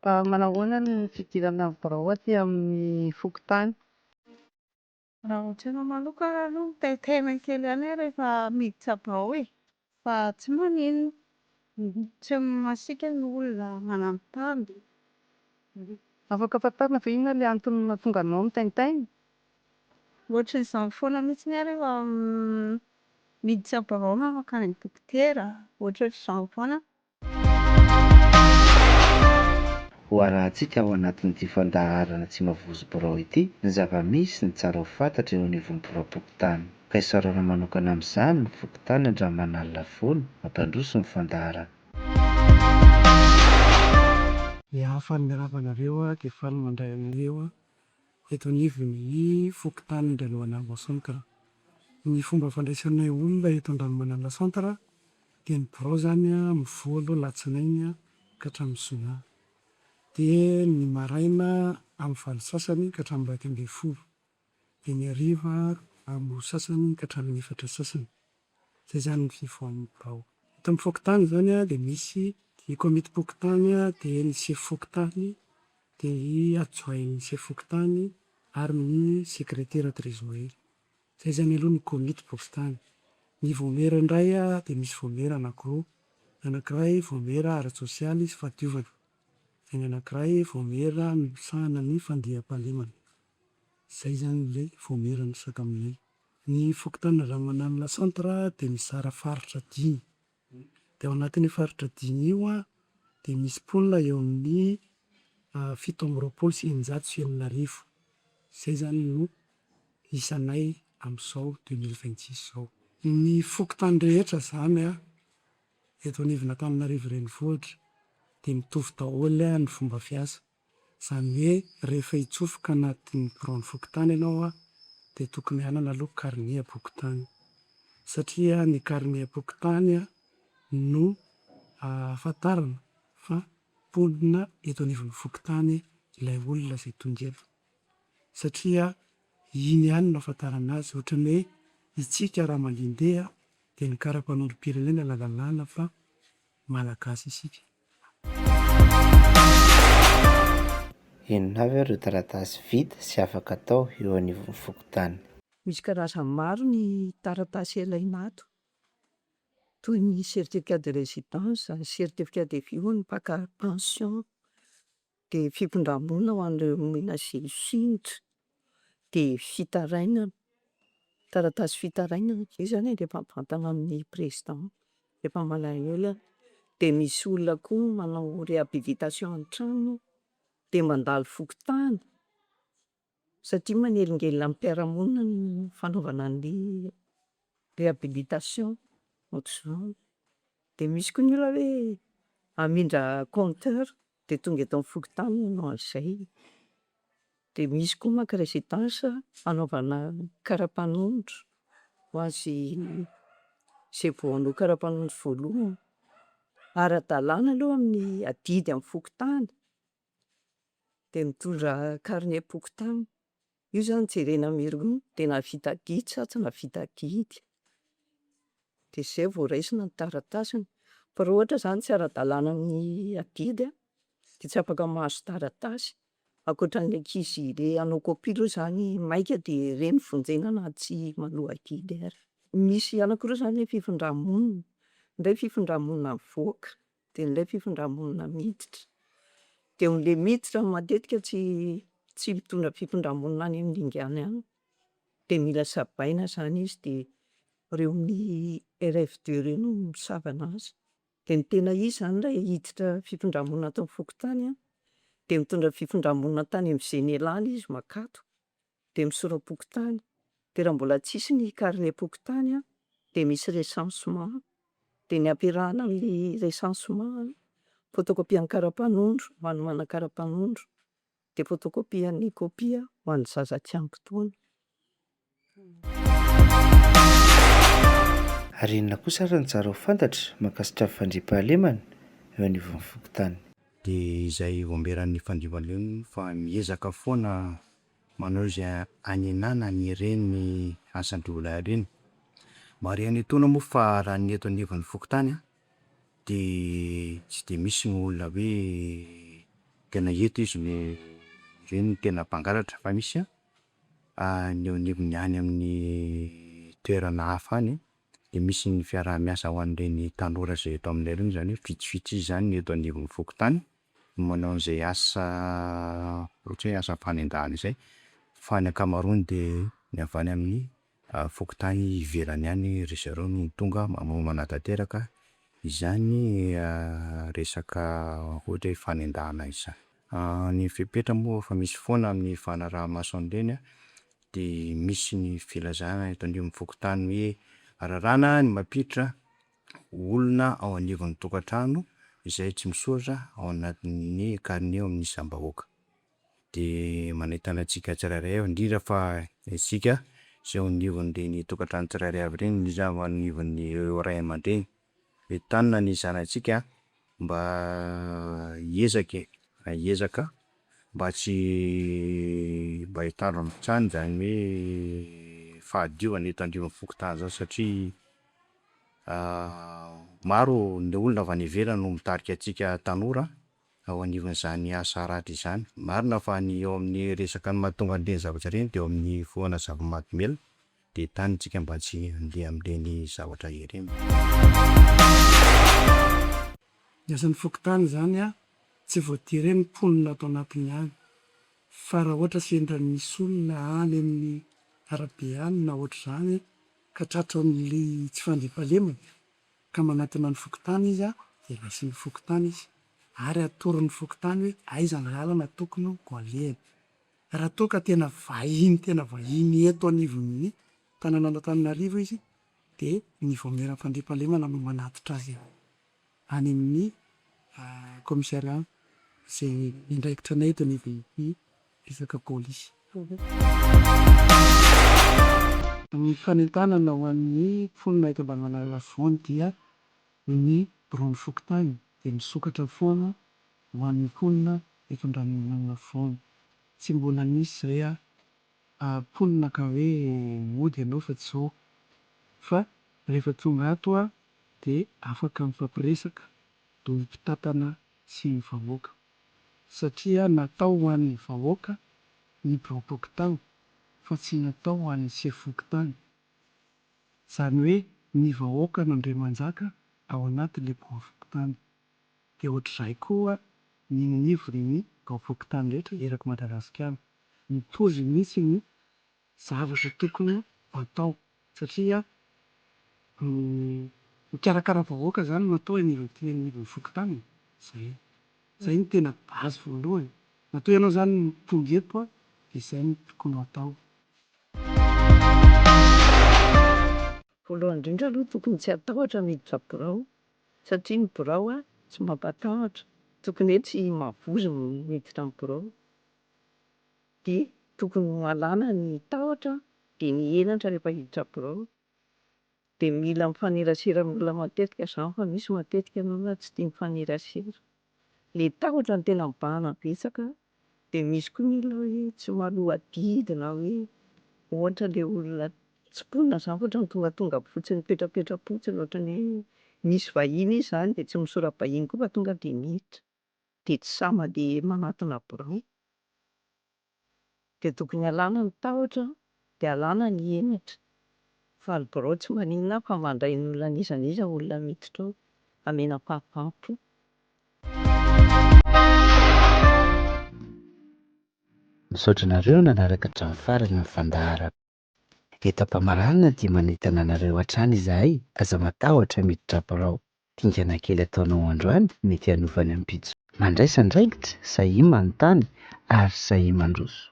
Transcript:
Manao ahoana ny fidirana birao aty amin'ny fokontany? Raha ohatranà manokana aloha taitaina kely ihany aho rehefa miditra birao e, fa tsy maninona, tsy masiaka ny olona mananontany. Afaka fantarina ve inona ilay antony mahatonga anao mitaintaina? Ohatran'izany foana mihitsiny aho rehefa miditra birao na mankany dokotera, ohatran'izany foana. Ho arahantsika ao anatin'ity fandaharana tsy mavozo birao ity ny zava-misy ny tsara ho fantatra eo anivon'ny birao-pokotany. Ka isaorana manokana amin'izany ny fokotany andramana foana mampandroso ny fandaharana. Hafan'ny ravanareo dia faly mandray anareo eto anivon'ny fokontany Andrianoana Bosantara. Ny fomba fandraisanay olona eto Andrianomanana Santara dia ny birao zany mivoha aloha alatsinainy ka hatramin'ny zoma. Dia ny maraina amin'ny valo sasany ka hatramin'ny iraika ambin'ny folo. Dia ny hariva amin'ny roa sasany ka hatramin'ny efatra sasany. Izay zany ny fivoahan'ny birao. Eto amin'ny fokontany zany dia misy ny komity pokotany, dia ny sefi-pokotany, dia ny adjoint-n'ny sefi-pokotany ary ny sekretera trésorier. Izay zany aloha ny komity pokotany. Ny voamera indray dia misy voamera anankiroa. Anankiray voamera ara-tsosialy sy fahadiovana. Dia ny anankiray voamera misahana ny fandriam-pahalemana. Izay zany ilay voamera nisaka aminay. Ny fokontany Andrianomanana Santara dia mizara faritra dimy. Dia ao anatin'ny faritra dimy io dia misy mponina eo amin'ny fito amby roapolo sy eninjato sy enina arivo. Izay zany no isanay amin'izao 2026 izao. Ny fokontany rehetra zany eto anivon'Antananarivo renivohitra dia mitovy daholo ny fomba fiasa. Izany hoe rehefa hitsofoka anatin'ny biraon'ny fokontany ianao dia tokony hanana aloha carnet am-pokotany. Satria ny carnet am-pokotany no ahafantarana fa mponina eto anivon'ny fokontany ilay olona izay tondrena. Satria iny ihany no ahafantarana azy, ohatran'ny hoe isika raha mandehandeha dia ny karapanondrom-pirenena no alalana fa malagasy isika. Inona avy ireo taratasy vita sy afaka atao eo anivon'ny fokontany? Misy karazany maro ny taratasy ilaina ato, toy ny certificat de résidence, certificat de vie, ny mpaka pension, dia fipondram-monina ho an'ireo mihina sy sinitra, dia fitarainana, taratasy fitarainana io zany rehefa mivantana amin'ny président rehefa malahelo. Dia misy olona koa manao réhabilitation an-trano dia mandalo fokontany satria manelingelina amin'ny mpiara-monina ny fanaovana ny réhabilitation ohatr'izao. Dia misy koa ny olona hoe hamindra compteur dia tonga eto amin'ny fokontany no manao an'izay. Dia misy koa manko résidence hanaovana karapanondro ho azy izay vao hanao karapanondro voalohany. Ara-dalàna aloha amin'ny adidy amin'ny fokontany dia mitondra carnet pokotany. Io zany jerena mirona dia nahavita didy sa tsy nahavita didy. Dia izay vao raisina ny taratasiny. Fa raha ohatra izany tsy ara-dalàna amin'ny adidy dia tsy afaka mahazo taratasy. Ankoatran'ny ankizy ilay hanao copie aloha izany maika dia ireny vonjena na tsy manohy adidy ary. Misy anankiroa izany ny fifindram-monina, indray fifindram-monina mivoaka dia ilay fifindram-monina miditra. Dia ilay miditra matetika tsy mitondra fifindram-monina any amin'ny dingana ihany dia mila sabaina izany izy dia ireo amin'ny RFD ireo no misavana azy. Dia ny tena izy izany raha hiditra fifindram-monina ato amin'ny fokontany dia mitondra fifindram-monina tany amin'ny Génélale izy makato dia misoram-pokotany. Dia raha mbola tsisy ny carnet pokotany dia misy recensement dia ny ampiarahana amin'ny recensement fotokopian'ny karapanondro ho an'ny manana karapanondro dia fotokopian'ny kopia ho an'ny zaza tsy ampy taona. Ary inona kosa ary ny tsara ho fantatra mahakasika ny fandriam-pahalemana eo anivon'ny fokontany? Dia izay voamberan'ny fandriam-pahalemana fa miezaka foana manao izay hanenana ny ireny asan'ireo olona ireny. Marihana etoana moa fa raha ny eto anivon'ny fokontany dia tsy dia misy ny olona hoe tena eto izy reny tena mpangalatra fa misy ny anivony any amin'ny toerana hafa any de misy ny fiaraha-miasa ho an'ireny tanora zay eto aminay reny zany hoe vitsivitsy izy zany eto anivon'ny fokontany manao an'izay asa ohatra hoe asa fanendahana izay fa ny ankamaroany de ny avy any amin'ny fokontany ivelany any ry zareo no tonga manatanteraka izany resaka ohatra hoe fanendahana izany. Ny fepetra moa fa misy foana amin'ny fanaraha-maso an'ireny de misy ny filazana eto anivon'ny fokontany hoe ararana ny mampiditra olona ao anivon'ny tokantrano izay tsy misoratra ao anatin'ny carnet amin'ny isam-bahoaka. De manentana antsika tsirairay indrindra fa isika izay ao anivon'ireny tokantrano tsirairay avy ireny indrindra ao anivon'ny ray aman-dreny entanina ny zanantsika mba hiezaka mba hitandrony hatrany zany hoe fahadiovana eto anivon'ny fokontany zao satria maro ny olona avy any ivelany no mitarika antsika tanora ao anivon'izany asa raitra izany. Marina fa ny eo amin'ny resaka ny mahatonga an'ireny zavatra ireny de eo amin'ny foana zava-mahadomelina de entanina antsika mba tsy handeha amin'ireny zavatra ireny. Ny asan'ny fokontany zany tsy voatery hoe mponina ato anatiny any fa raha ohatra sendra misy olona any amin'ny arabe any na ohatr'izany ka tratra amin'le tsy fandriam-pahalemana ka manatona ny fokontany izy de rasin'ny fokontany izy ary atoron'ny fokontany hoe aiza ny lalana tokony ho alehany. Raha toa ka tena vahiny eto anivon'ny tanàna Antananarivo izy de ny voamaina fandriam-pahalemana no manatitra azy any amin'ny komisariat izay indraikitra anay eto anivon'ny resaka pôlisy. Ny fanentanana ho an'ny mponina eto Ambaninganarivony dia ny biraon'ny fokontany de misokatra foana ho an'ny mponina eto Andriananavony. Tsy mbola misy izay mponina ka hoe mody ianao fa tsy zao fa rehefa tonga ato de afaka mifampiresaka toy ny mpitantana sy ny vahoaka satria natao ho an'ny vahoaka ny biraom-pokotany fa tsy natao ho an'ny seho-fokontany. Zany hoe ny vahoaka no indray manjaka ao anatin'ilay biraom-pokotany de ohatr'izay koa ny nify biraom-pokotany rehetra eraky Madagasikara. Mitovy mihitsy ny zavatra tokony atao satria mikarakara vahoaka zany no atao anivon'ny fokontany. Zay no tena base voalohany. Natao ianao zany tonga eto de izay no tokony atao. Voalohany indrindra aloha tokony tsy atahotra miditra birao satria ny birao tsy mampatahotra. Tokony hoe tsy mavozo ny miditra amin'ny birao de tokony alana ny tahotra de mianatra rehefa hiditra birao de mila mifanerasera amin'olona matetika izany fa misy matetika ny olona tsy tia mifanerasera. Le tahotra no tena mibahana betsaka de misy koa ny olona hoe tsy maloha adidina hoe ohatra le olona tsy mponina izany fa ohatra tonga fotsiny mipetrapetra fotsiny ohatran'ny hoe misy vahiny izy zany de tsy misora-bahiny koa fa tonga de miditra de tsy sama de manatona birao. De tokony alana ny tahotra de alana ny henatra fa ny birao tsy maninona fa mandray ny olona n'iza n'iza olona miditra ao hamena fahafaham-po. Misaotra anareo nanaraka hatramin'ny farany ny fandaharana. Eto Ampamaralina dia manentana anareo hatrany izahay, aza matahotra miditra birao. Dingana kely ataonao androany mety hanovany am-pitso. Mandraisa andraikitra, sahy manontany ary sahy mandroso.